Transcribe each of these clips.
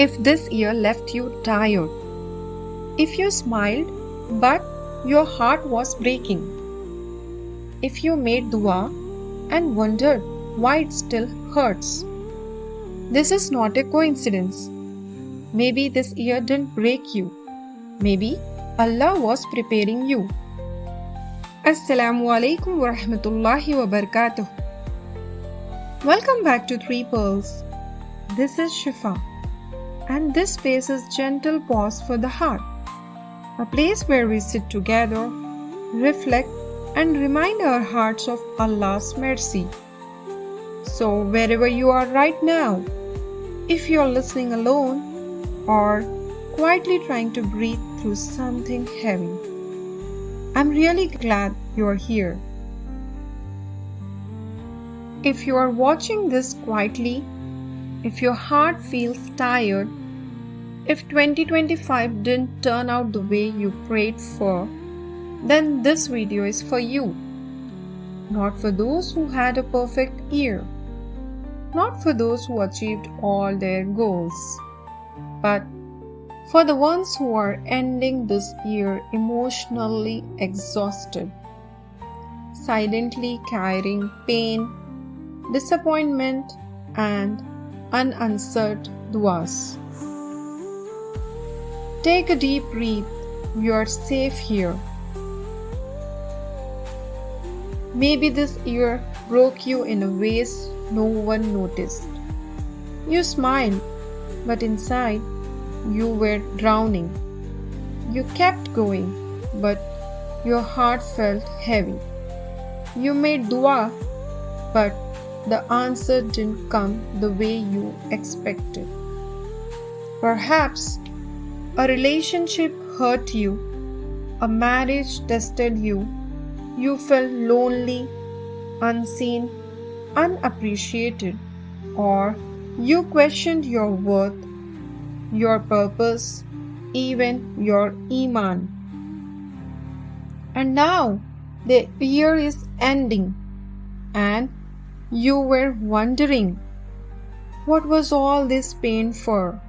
If this year left you tired, if you smiled but your heart was breaking, if you made dua and wondered why it still hurts, this is not a coincidence. Maybe this year didn't break you. Maybe Allah was preparing you. Assalamu alaikum wa rahmatullahi wa barakatuh. Welcome back to Three Pearls. This is Shifa, and this space is gentle pause for the heart. A place where we sit together, reflect, and remind our hearts of Allah's mercy. So, wherever you are right now, if you are listening alone or quietly trying to breathe through something heavy, I'm really glad you are here. If you are watching this quietly, if your heart feels tired, if 2025 didn't turn out the way you prayed for, then this video is for you. Not for those who had a perfect year, not for those who achieved all their goals, but for the ones who are ending this year emotionally exhausted, silently carrying pain, disappointment, and unanswered duas. Take a deep breath. You are safe here. Maybe this year broke you in ways no one noticed. You smiled, but inside you were drowning. You kept going, but your heart felt heavy. You made dua, but the answer didn't come the way you expected. Perhaps a relationship hurt you, a marriage tested you, you felt lonely, unseen, unappreciated, or you questioned your worth, your purpose, even your iman. And now the year is ending, and you were wondering, what was all this pain for?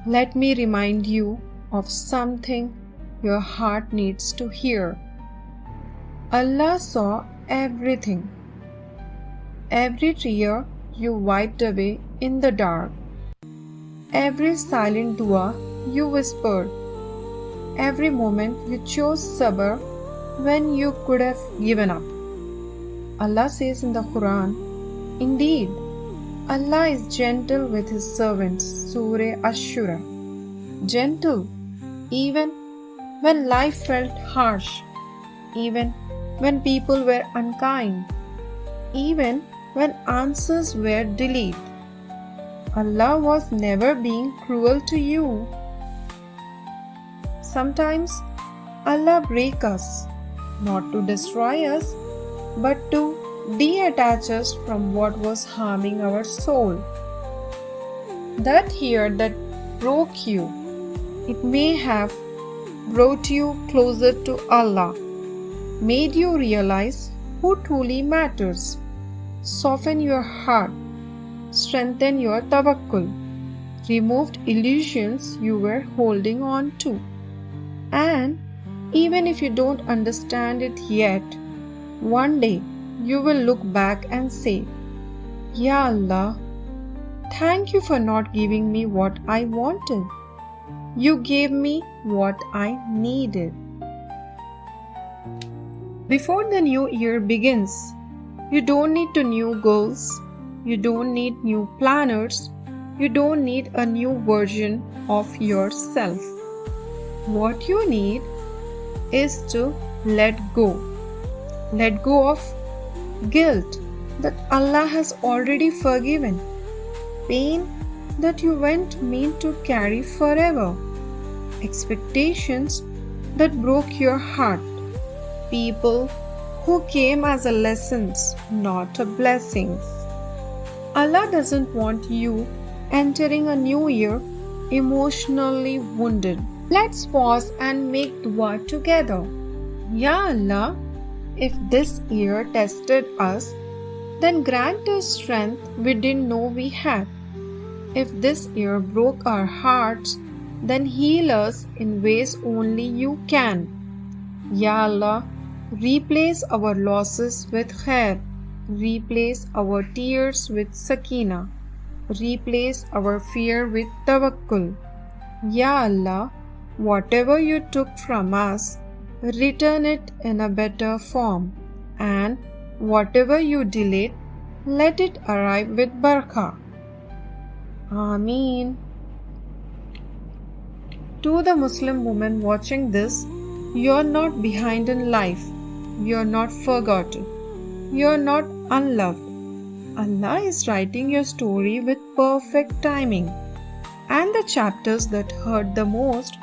Let me remind you of something your heart needs to hear. Allah saw everything. Every tear you wiped away in the dark. Every silent dua you whispered. Every moment you chose Sabr when you could have given up. Allah says in the Quran, indeed, Allah is gentle with His servants, Surah Ash-Shura. Gentle, even when life felt harsh, even when people were unkind, even when answers were delayed. Allah was never being cruel to you. Sometimes Allah breaks us, not to destroy us, but to detach us from what was harming our soul. That year that broke you, it may have brought you closer to Allah, made you realize who truly matters, soften your heart, strengthen your tawakkul, removed illusions you were holding on to. And even if you don't understand it yet, one day you will look back and say, Ya Allah, thank you for not giving me what I wanted. You gave me what I needed. Before the new year begins, you don't need new goals. You don't need new planners. You don't need a new version of yourself. What you need is to let go. Let go of guilt that Allah has already forgiven, pain that you weren't meant to carry forever, expectations that broke your heart, people who came as a lessons, not a blessings. Allah doesn't want you entering a new year emotionally wounded. Let's pause and make dua together. Ya Allah, if this year tested us, then grant us strength we didn't know we had. If this year broke our hearts, then heal us in ways only you can. Ya Allah, replace our losses with khair, replace our tears with sakina, replace our fear with tawakkul. Ya Allah, whatever you took from us, return it in a better form, and whatever you delayed, let it arrive with barakah. Ameen. To the Muslim woman watching this, you're not behind in life. You're not forgotten. You're not unloved. Allah is writing your story with perfect timing. And the chapters that hurt the most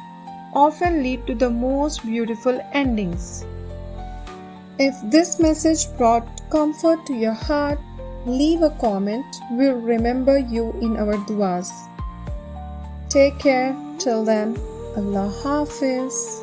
often lead to the most beautiful endings. If this message brought comfort to your heart, leave a comment. We'll remember you in our duas. Take care. Till then, Allah Hafiz.